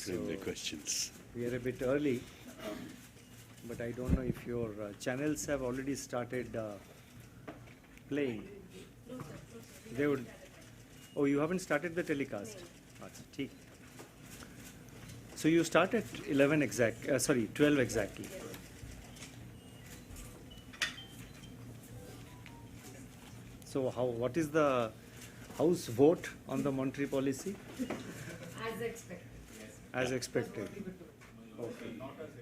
frame the questions. We are a bit early, but I don't know if your channels have already started playing. They would. Oh, you haven't started the telecast. Achha, theek. So you start at 11 exact. 12 exactly. So what is the House vote on the monetary policy? As expected. As expected. Okay.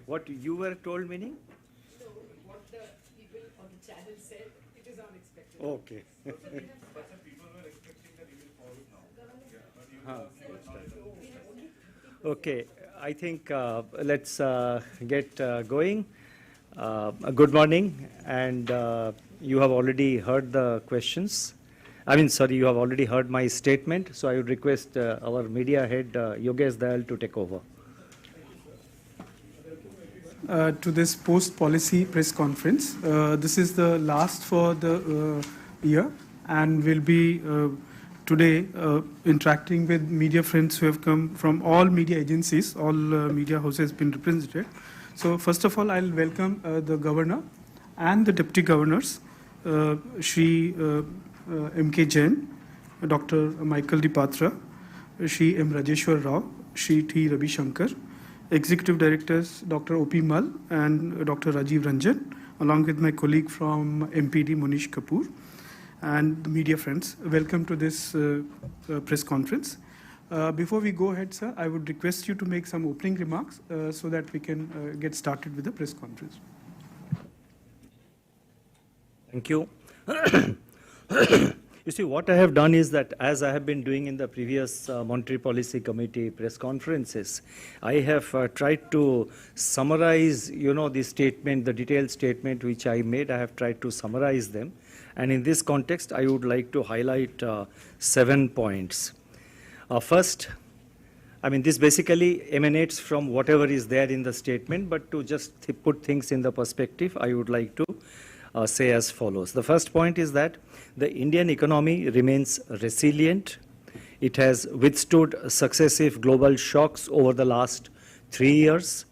What you were told meaning? So what the people on the channel said, it is unexpected. Okay. But some people were expecting that he will follow now. Okay, I think let's get going. Good morning, and you have already heard the questions. You have already heard my statement, so I would request our media head, Yogesh Dayal, to take over. To this post-policy press conference. This is the last for the year, and we'll be today interacting with media friends who have come from all media agencies, all media houses been represented. So first of all, I'll welcome the governor and the deputy governors, Shri M.K. Jain, Dr. Michael Dipatra, Shri M. Rajeshwar Rao, Shri T. Ravi Shankar, Executive Directors Dr. O.P. Mal and Dr. Rajiv Ranjan, along with my colleague from MPD, Monish Kapoor, and the media friends. Welcome to this press conference. Before we go ahead, sir, I would request you to make some opening remarks so that we can get started with the press conference. Thank you. You see, what I have done is that, as I have been doing in the previous Monetary Policy Committee press conferences, I have tried to summarize, the statement, the detailed statement which I made. I have tried to summarize them. And in this context, I would like to highlight 7 points. First, this basically emanates from whatever is there in the statement, but to just put things in the perspective, I would like to say as follows. The first point is that the Indian economy remains resilient. It has withstood successive global shocks over the last 3 years.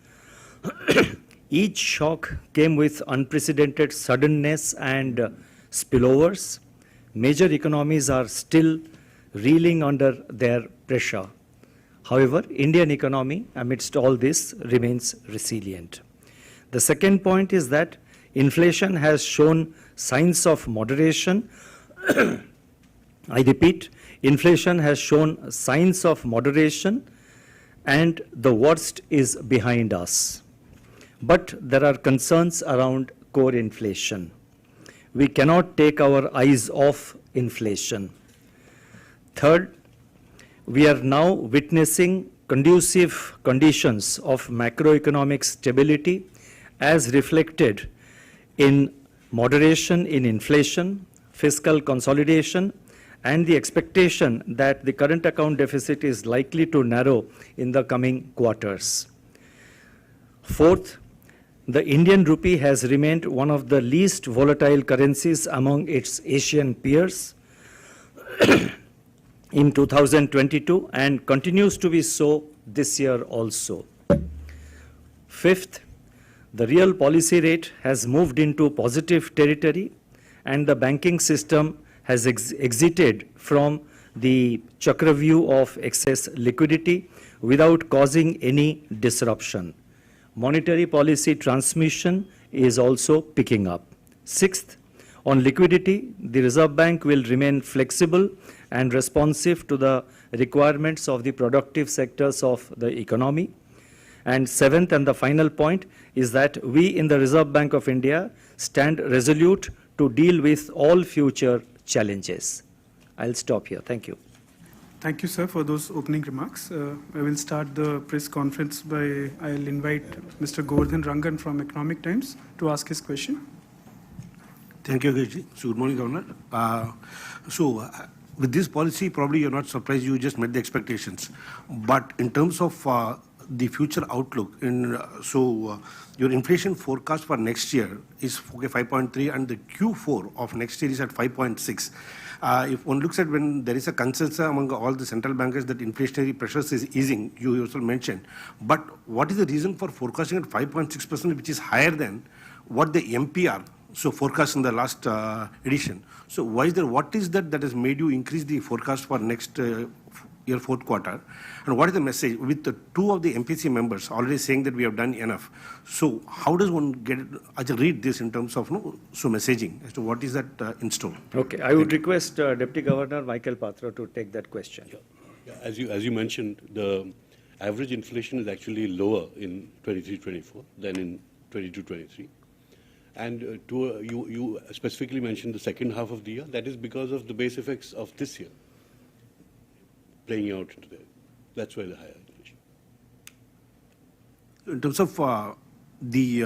Each shock came with unprecedented suddenness and spillovers. Major economies are still reeling under their pressure. However, Indian economy, amidst all this, remains resilient. The second point is that inflation has shown signs of moderation. I repeat, inflation has shown signs of moderation, and the worst is behind us. But there are concerns around core inflation. We cannot take our eyes off inflation. Third, we are now witnessing conducive conditions of macroeconomic stability as reflected in moderation in inflation, fiscal consolidation, and the expectation that the current account deficit is likely to narrow in the coming quarters. Fourth, the Indian rupee has remained one of the least volatile currencies among its Asian peers in 2022 and continues to be so this year also. Fifth, the real policy rate has moved into positive territory and the banking system has exited from the Chakravyuh of excess liquidity without causing any disruption. Monetary policy transmission is also picking up. Sixth, on liquidity, the Reserve Bank will remain flexible and responsive to the requirements of the productive sectors of the economy. And seventh and the final point is that we in the Reserve Bank of India stand resolute to deal with all future challenges. I'll stop here. Thank you. Thank you, sir, for those opening remarks. I will start the press conference by, I'll invite Mr. Govardhan Rangan from Economic Times to ask his question. Thank you, Yogesh. So good morning, Governor. With this policy, probably you're not surprised, you just met the expectations. But in terms of the future outlook. Your inflation forecast for next year is 5.3, and the Q4 of next year is at 5.6. If one looks at when there is a consensus among all the central bankers that inflationary pressures is easing, you yourself mentioned, but what is the reason for forecasting at 5.6%, which is higher than what the MPR forecast in the last edition? So why is there? What is that has made you increase the forecast for next year fourth quarter? And what is the message with the two of the MPC members already saying that we have done enough? So how does one read this in terms of messaging as to what is that in store? Okay, I would request Deputy Governor Michael Patra to take that question. Yeah, as you mentioned, the average inflation is actually lower in 23-24 than in 22-23. And you specifically mentioned the second half of the year. That is because of the base effects of this year playing out into there. That's why the higher inflation. In terms of the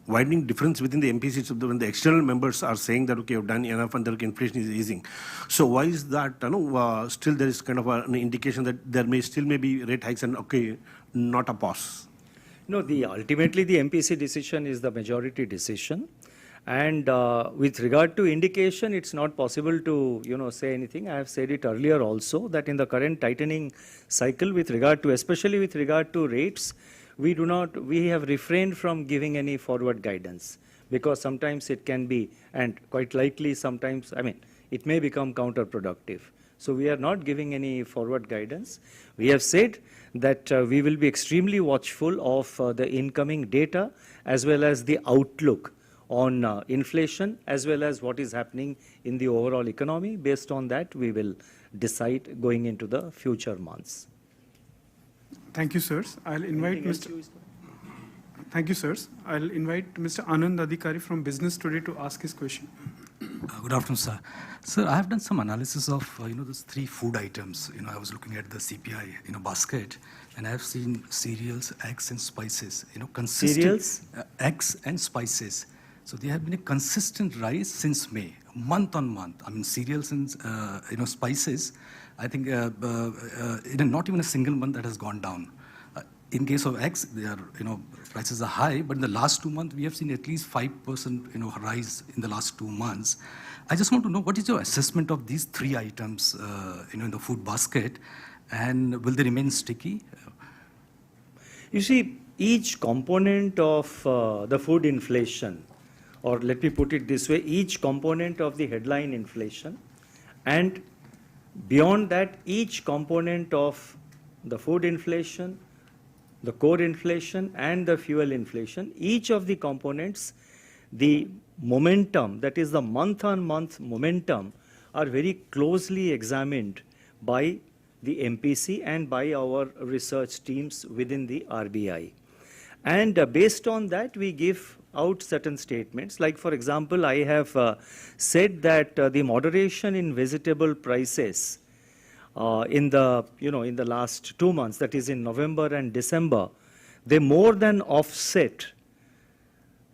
widening difference within the MPCs, when the external members are saying that, okay, you've done enough and the inflation is easing. So why is that, still there is kind of an indication that there may be rate hikes and, okay, not a pause? No, ultimately the MPC decision is the majority decision. And with regard to indication, it's not possible to, say anything. I have said it earlier also that in the current tightening cycle especially with regard to rates, we have refrained from giving any forward guidance because sometimes it can be, and quite likely sometimes, it may become counterproductive. So we are not giving any forward guidance. We have said that we will be extremely watchful of the incoming data as well as the outlook on inflation as well as what is happening in the overall economy. Based on that, we will decide going into the future months. Thank you, sirs. I'll invite Thank you, sirs. I'll invite Mr. Anand Adhikari from Business Today to ask his question. Good afternoon, sir. Sir, I have done some analysis of, those three food items. I was looking at the CPI, basket, and I have seen cereals, eggs, and spices. Consistent. Cereals? Eggs and spices. So they have been a consistent rise since May, month on month. Cereals and, spices, I think not even a single month that has gone down. In case of eggs, they are, prices are high, but in the last 2 months, we have seen at least 5%, rise in the last 2 months. I just want to know, what is your assessment of these three items, in the food basket, and will they remain sticky? You see, each component of the food inflation, or let me put it this way, each component of the headline inflation, and beyond that, each component of the food inflation, the core inflation and the fuel inflation, each of the components, the momentum, that is the month-on-month momentum, are very closely examined by the MPC and by our research teams within the RBI. And based on that, we give out certain statements. Like, for example, I have said that the moderation in vegetable prices in the last 2 months, that is in November and December, they more than offset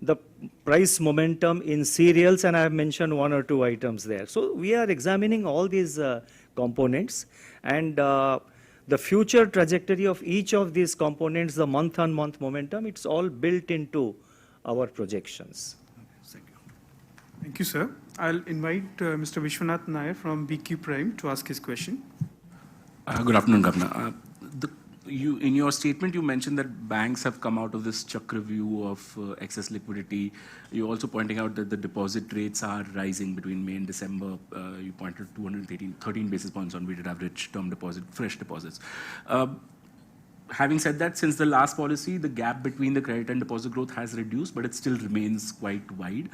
the price momentum in cereals, and I have mentioned 1 or 2 items there. So we are examining all these components, and the future trajectory of each of these components, the month-on-month momentum, it's all built into our projections. Thank you. Thank you, sir. I'll invite Mr. Vishwanath Nair from BQ Prime to ask his question. Good afternoon, Governor. In your statement, you mentioned that banks have come out of this Chakravyuh of excess liquidity. You're also pointing out that the deposit rates are rising between May and December. You pointed to 13 basis points on weighted average term deposit, fresh deposits. Having said that, since the last policy, the gap between the credit and deposit growth has reduced, but it still remains quite wide.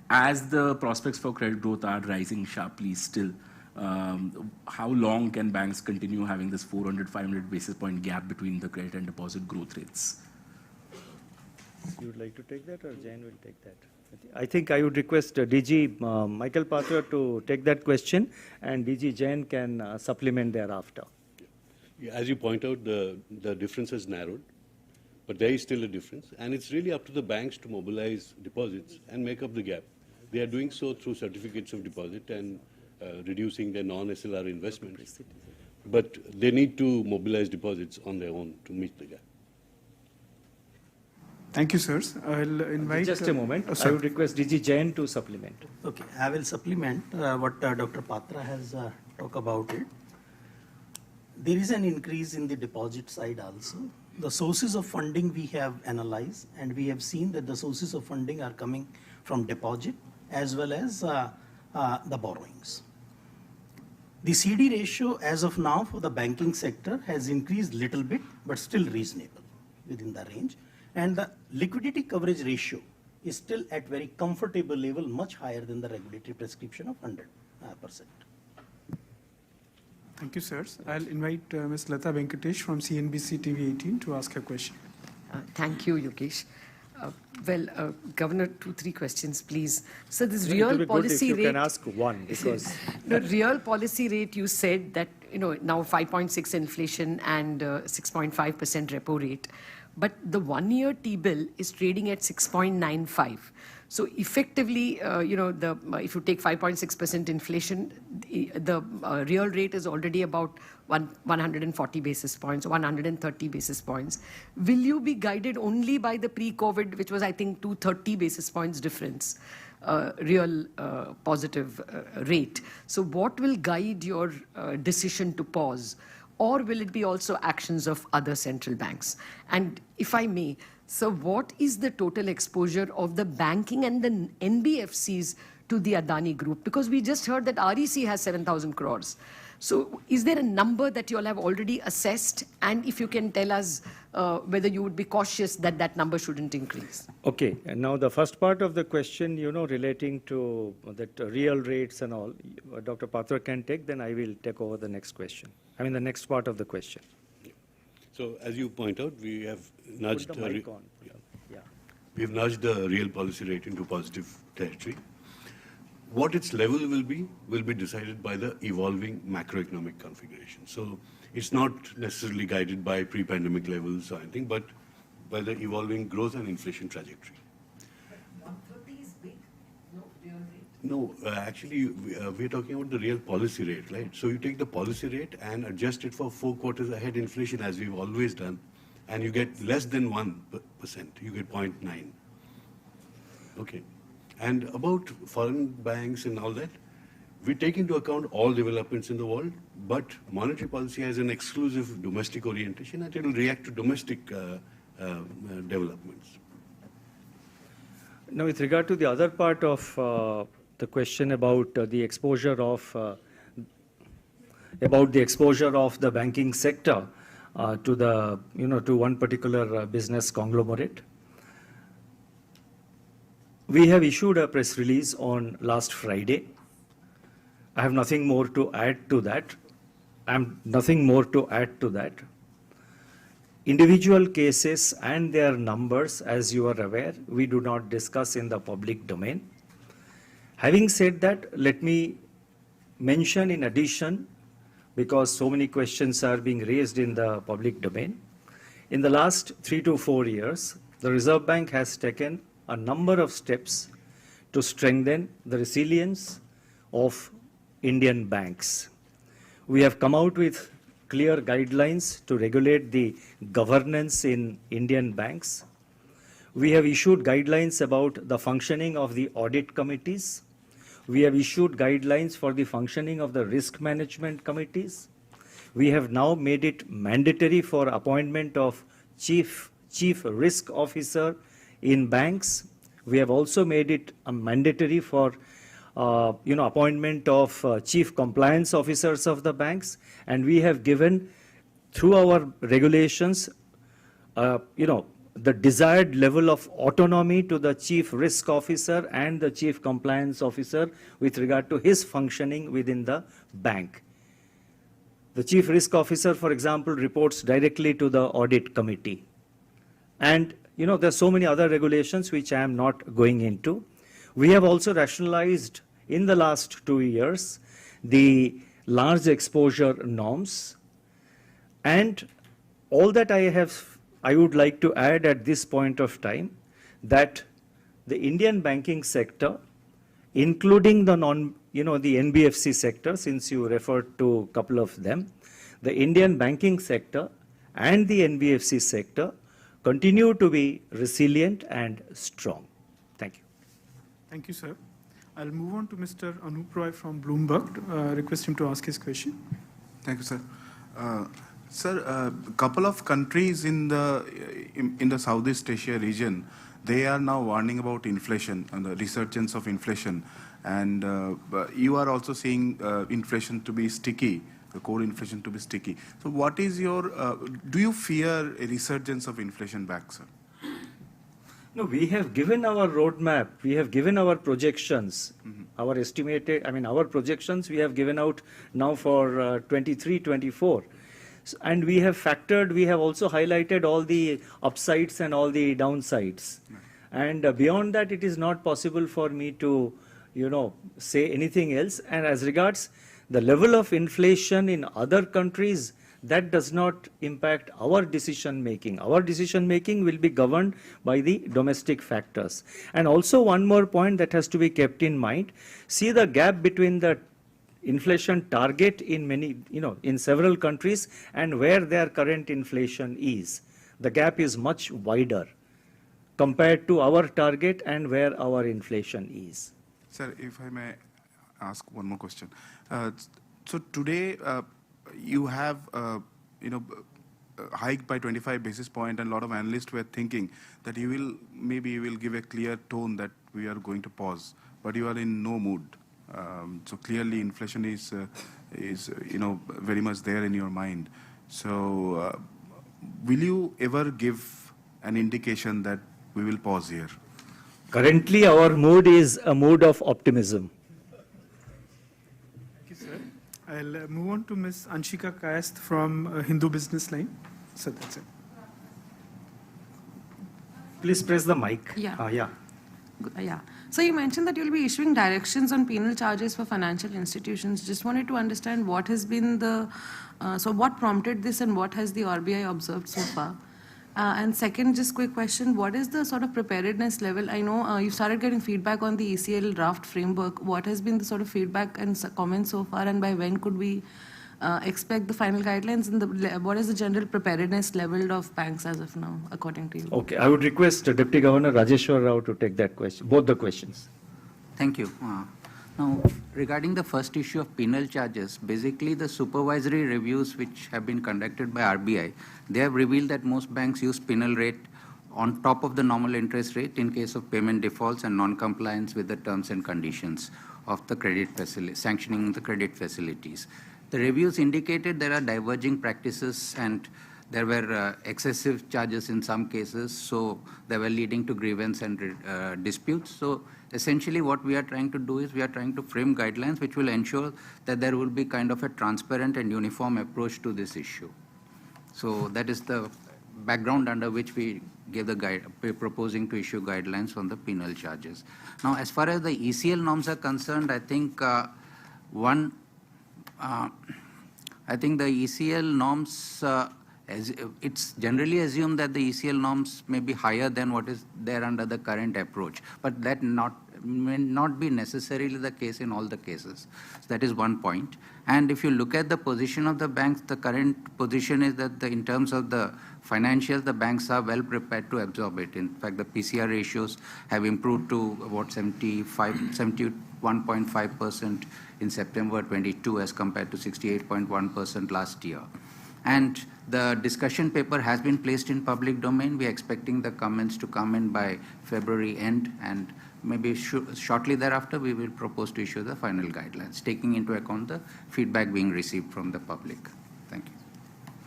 As the prospects for credit growth are rising sharply still, how long can banks continue having this 400-500 basis point gap between the credit and deposit growth rates? You would like to take that, or Jain will take that? I think I would request DG Michael Patra to take that question, and DG Jain can supplement thereafter. Yeah, as you point out, the difference has narrowed, but there is still a difference, and it's really up to the banks to mobilize deposits and make up the gap. They are doing so through certificates of deposit and reducing their non-SLR investments. but they need to mobilize deposits on their own to meet the gap. Thank you, sirs. I'll invite... Just a moment. I sorry. would request DG Jain to supplement. Okay, I will supplement what Dr. Patra has talked about it. There is an increase in the deposit side also. The sources of funding we have analyzed, and we have seen that the sources of funding are coming from deposit as well as the borrowings. The CD ratio as of now for the banking sector has increased little bit, but still reasonable within the range. And the liquidity coverage ratio is still at very comfortable level, much higher than the regulatory prescription of 100%. Thank you, sirs. I'll invite Ms. Lata Venkatesh from CNBC TV 18 to ask her question. Thank you, Yogesh. Governor, 2-3 questions, please. So this It will real be good policy if you rate... can ask one, because... The real policy rate, you said that, now 5.6 inflation and 6.5% repo rate. But the one-year T-bill is trading at 6.95. So effectively, if you take 5.6% inflation, the real rate is already about 140 basis points, 130 basis points. Will you be guided only by the pre-COVID, which was, I think, 230 basis points difference, real positive rate? So what will guide your decision to pause? Or will it be also actions of other central banks? And if I may, so what is the total exposure of the banking and the NBFCs to the Adani Group? Because we just heard that REC has 7,000 crores. So is there a number that you all have already assessed? And if you can tell us whether you would be cautious that that number shouldn't increase. Okay, and now the first part of the question, relating to that real rates and all, Dr. Patra can take, then I will take over the next question. I mean, the next part of the question. So, as you point out, we have nudged Put the mic on. Yeah. we have nudged the real policy rate into positive territory. What its level will be decided by the evolving macroeconomic configuration. So it's not necessarily guided by pre-pandemic levels or anything, but by the evolving growth and inflation trajectory. But 130 is big, no real rate. No, actually, we're talking about the real policy rate, right? So you take the policy rate and adjust it for 4 quarters ahead inflation, as we've always done, and you get less than 1%. You get 0.9. Okay. And about foreign banks and all that, we take into account all developments in the world, but monetary policy has an exclusive domestic orientation, and it will react to domestic developments. Now, with regard to the other part of the question about the exposure of the banking sector to the to one particular business conglomerate, we have issued a press release on last Friday. I have nothing more to add to that. Individual cases and their numbers, as you are aware, we do not discuss in the public domain. Having said that, let me mention in addition, because so many questions are being raised in the public domain, in the last 3 to 4 years, the Reserve Bank has taken a number of steps to strengthen the resilience of Indian banks. We have come out with clear guidelines to regulate the governance in Indian banks. We have issued guidelines about the functioning of the audit committees. We have issued guidelines for the functioning of the risk management committees. We have now made it mandatory for appointment of chief risk officer in banks. We have also made it mandatory for appointment of chief compliance officers of the banks, and we have given through our regulations the desired level of autonomy to the chief risk officer and the chief compliance officer with regard to his functioning within the bank. The chief risk officer, for example, reports directly to the audit committee. And there are so many other regulations which I am not going into. We have also rationalized in the last 2 years the large exposure norms. And all that I would like to add at this point of time, that the Indian banking sector, including the the NBFC sector, since you referred to a couple of them, the Indian banking sector and the NBFC sector continue to be resilient and strong. Thank you. Thank you, sir. I'll move on to Mr. Anup Roy from Bloomberg. Request him to ask his question. Thank you, sir. Sir, a couple of countries in the Southeast Asia region, they are now warning about inflation and the resurgence of inflation. And you are also seeing inflation to be sticky, the core inflation to be sticky. So what is your, do you fear a resurgence of inflation back, sir? No, we have given our roadmap, we have given our projections, our estimated, our projections we have given out now for 23, 24. And we have factored, we have also highlighted all the upsides and all the downsides. And beyond that, it is not possible for me to, say anything else. And as regards the level of inflation in other countries, that does not impact our decision making. Our decision making will be governed by the domestic factors. And also one more point that has to be kept in mind, see the gap between the inflation target in many, in several countries and where their current inflation is. The gap is much wider compared to our target and where our inflation is. Sir, if I may ask one more question. So today, you have, hiked by 25 basis points, and a lot of analysts were thinking that you will give a clear tone that we are going to pause, but you are in no mood. So clearly inflation is very much there in your mind. So will you ever give an indication that we will pause here? Currently our mood is a mood of optimism. Thank you, sir. I'll move on to Ms. Anshika Kayast from Hindu Business Line. So that's it. Please press the mic. Yeah. Yeah. Yeah. So you mentioned that you'll be issuing directions on penal charges for financial institutions. Just wanted to understand what has been so what prompted this and what has the RBI observed so far? And second, just quick question, what is the sort of preparedness level? I know you've started getting feedback on the ECL draft framework. What has been the sort of feedback and comments so far, and by when could we expect the final guidelines, and what is the general preparedness level of banks as of now, according to you? Okay, I would request Deputy Governor Rajeshwar Rao to take that question, both the questions. Thank you. Now, regarding the first issue of penal charges, basically the supervisory reviews which have been conducted by RBI, they have revealed that most banks use penal rate on top of the normal interest rate in case of payment defaults and non-compliance with the terms and conditions of the credit facility, sanctioning the credit facilities. The reviews indicated there are diverging practices and there were excessive charges in some cases, so they were leading to grievance and disputes. So essentially what we are trying to do is we are trying to frame guidelines which will ensure that there will be kind of a transparent and uniform approach to this issue. So that is the background under which we gave the we're proposing to issue guidelines on the penal charges. Now, as far as the ECL norms are concerned, I think I think the ECL norms, it's generally assumed that the ECL norms may be higher than what is there under the current approach, but that may not be necessarily the case in all the cases. So that is one point. And if you look at the position of the banks, the current position is that in terms of the financials, the banks are well prepared to absorb it. In fact, the PCR ratios have improved to about 71.5% in September 22 as compared to 68.1% last year. And the discussion paper has been placed in public domain. We are expecting the comments to come in by February end, and maybe shortly thereafter we will propose to issue the final guidelines, taking into account the feedback being received from the public. Thank you.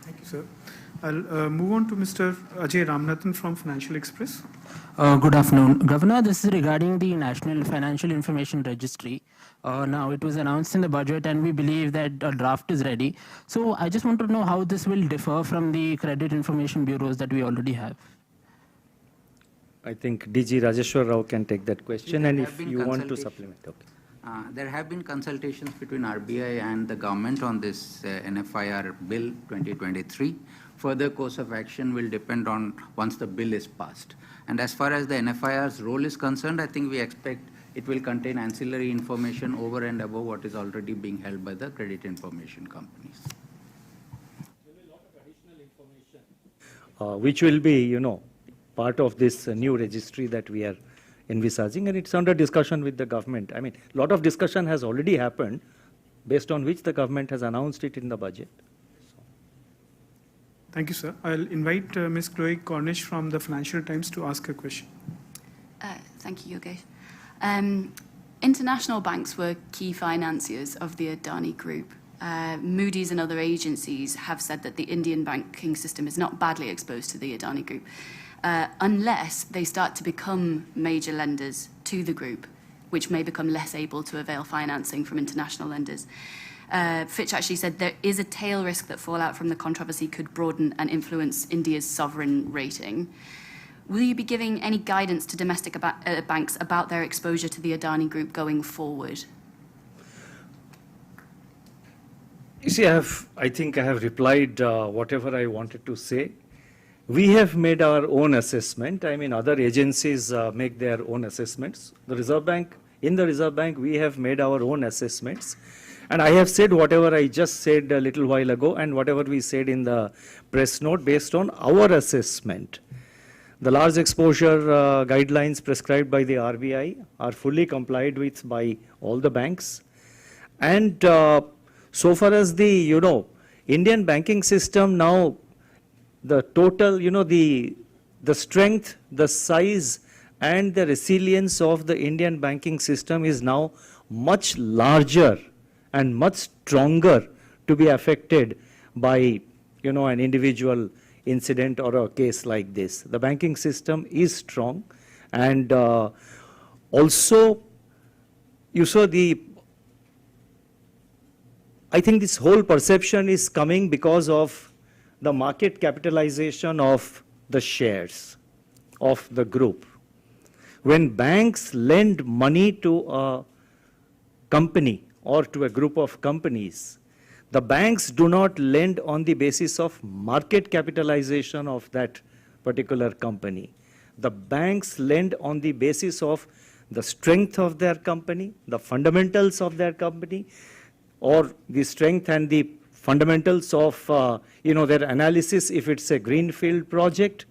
Thank you, sir. I'll move on to Mr. Ajay Ramnathan from Financial Express. Good afternoon. Governor, this is regarding the National Financial Information Registry. Now, it was announced in the budget and we believe that a draft is ready. So I just want to know how this will differ from the credit information bureaus that we already have. I think DG Rajeshwar Rao can take that question, and if you want to supplement. Okay. There have been consultations between RBI and the government on this NFIR bill 2023. Further course of action will depend on once the bill is passed. And as far as the NFIR's role is concerned, I think we expect it will contain ancillary information over and above what is already being held by the credit information companies. which will be, part of this new registry that we are envisaging, and it's under discussion with the government. I mean, a lot of discussion has already happened, based on which the government has announced it in the budget. Thank you, sir. I'll invite Ms. Chloe Cornish from the Financial Times to ask a question. Thank you, Yogesh. International banks were key financiers of the Adani Group. Moody's and other agencies have said that the Indian banking system is not badly exposed to the Adani Group, unless they start to become major lenders to the group, which may become less able to avail financing from international lenders. Fitch actually said there is a tail risk that fallout from the controversy could broaden and influence India's sovereign rating. Will you be giving any guidance to domestic banks about their exposure to the Adani Group going forward? You see, I think I have replied whatever I wanted to say. We have made our own assessment. I mean, other agencies make their own assessments. In the Reserve Bank, we have made our own assessments. And I have said whatever I just said a little while ago and whatever we said in the press note based on our assessment. The large exposure guidelines prescribed by the RBI are fully complied with by all the banks. And so far as the, Indian banking system now, the total, the strength, the size, and the resilience of the Indian banking system is now much larger and much stronger to be affected by, an individual incident or a case like this. The banking system is strong, and also, I think this whole perception is coming because of the market capitalization of the shares of the group. When banks lend money to a company or to a group of companies, the banks do not lend on the basis of market capitalization of that particular company. The banks lend on the basis of the strength of their company, the fundamentals of their company, or the strength and the fundamentals of their analysis if it's a greenfield project,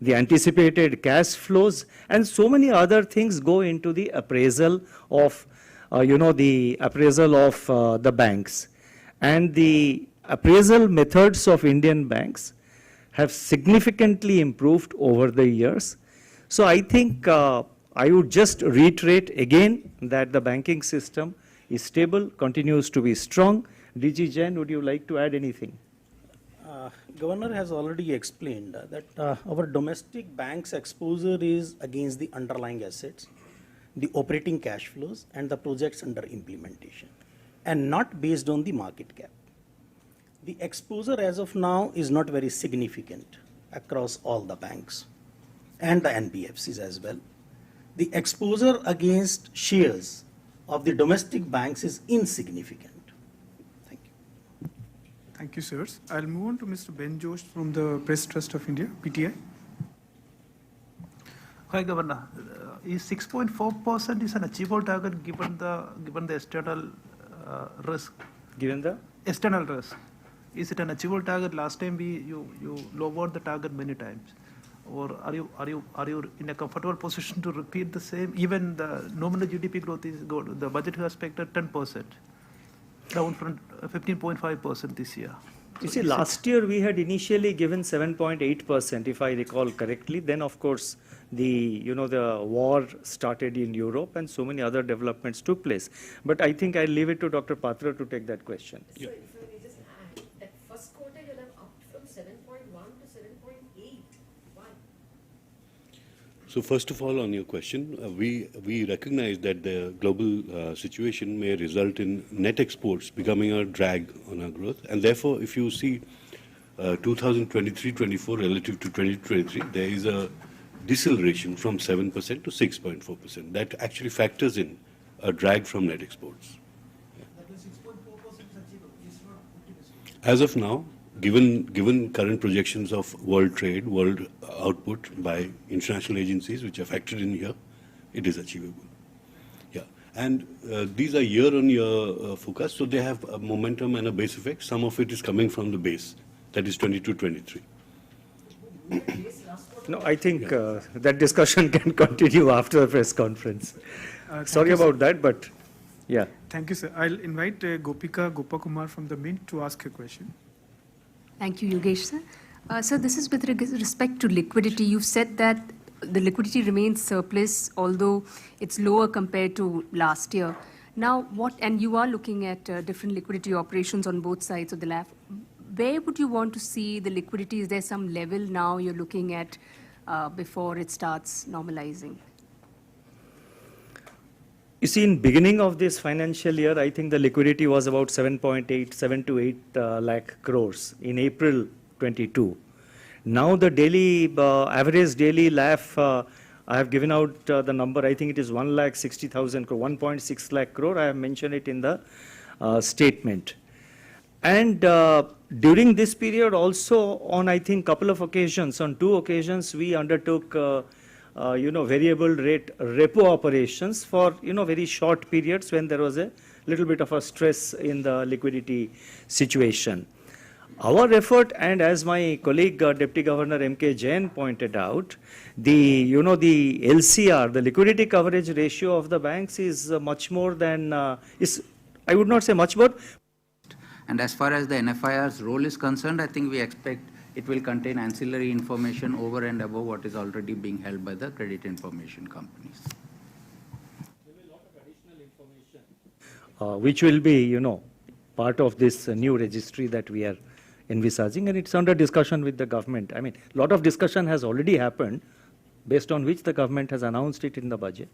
the anticipated cash flows, and so many other things go into the appraisal of the banks. And the appraisal methods of Indian banks have significantly improved over the years. So I think I would just reiterate again that the banking system is stable, continues to be strong. DG Jain, would you like to add anything? Governor has already explained that our domestic bank's exposure is against the underlying assets, the operating cash flows, and the projects under implementation, and not based on the market cap. The exposure as of now is not very significant across all the banks and the NBFCs as well. The exposure against shares of the domestic banks is insignificant. Thank you. Thank you, sirs. I'll move on to Mr. Ben Josh from the Press Trust of India, PTI. Hi, Governor. Is 6.4% is an achievable target given the external risk? Given the external risk, is it an achievable target? Last time you lowered the target many times, or are you in a comfortable position to repeat the same? Even the nominal GDP growth is good. The budget has expected 10%, down from 15.5% this year. You see, last year we had initially given 7.8%, if I recall correctly. Then, of course, the war started in Europe and so many other developments took place. But I think I'll leave it to Dr. Patra to take that question. So if I may just add, that first quarter you'll have upped from 7.1 to 7.8. Why? So first of all, on your question, we recognize that the global situation may result in net exports becoming a drag on our growth. And therefore, if you see 2023-24 relative to 2023, there is a deceleration from 7% to 6.4%. That actually factors in a drag from net exports. As of now, given current projections of world trade, world output by international agencies which are factored in here, it is achievable. Yeah, and these are year-on-year forecasts, so they have a momentum and a base effect. Some of it is coming from the base, that is 22-23. No, I think that discussion can continue after the press conference. Sorry about that, but yeah. Thank you, sir. I'll invite Gopika Gopakumar from the Mint to ask a question. Thank you, Yogesh, sir. Sir, this is with respect to liquidity. You've said that the liquidity remains surplus, although it's lower compared to last year. Now, and you are looking at different liquidity operations on both sides of the LAF. Where would you want to see the liquidity? Is there some level now you're looking at before it starts normalizing? You see, in beginning of this financial year, I think the liquidity was about 7 to 8 lakh crores in April 22. Now the daily average daily LAF, I have given out the number. I think it is 1,60,000 crore, 1.6 lakh crore. I have mentioned it in the statement. And during this period, also on I think couple of occasions, on 2 occasions, we undertook variable rate repo operations for very short periods when there was a little bit of a stress in the liquidity situation. Our effort, and as my colleague Deputy Governor M.K. Jain pointed out, the LCR, the liquidity coverage ratio of the banks is much more than I would not say much more. And as far as the NFIR's role is concerned, I think we expect it will contain ancillary information over and above what is already being held by the credit information companies. There will be a lot of additional information, which will be, part of this new registry that we are envisaging, and it's under discussion with the government. I mean, a lot of discussion has already happened, based on which the government has announced it in the budget.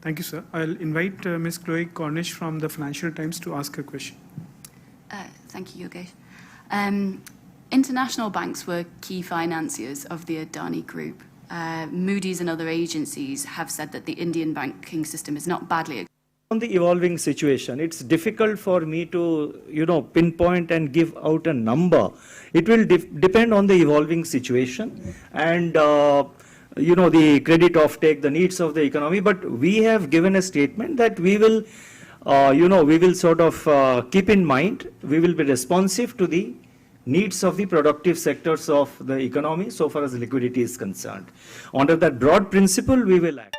Thank you, sir. I'll invite Ms. Chloe Cornish from the Financial Times to ask a question. Thank you, Yogesh. International banks were key financiers of the Adani Group. Moody's and other agencies have said that the Indian banking system is not badly. On the evolving situation, it's difficult for me to, pinpoint and give out a number. It will depend on the evolving situation and, the credit offtake, the needs of the economy. But we have given a statement that we will, we will sort of keep in mind, we will be responsive to the needs of the productive sectors of the economy so far as liquidity is concerned. Under that broad principle, we will act.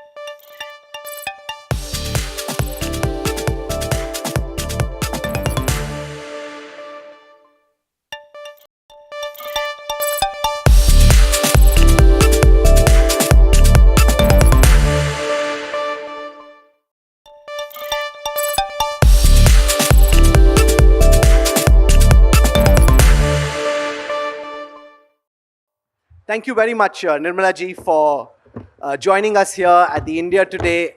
Thank you very much, Nirmala ji, for joining us here at the India Today.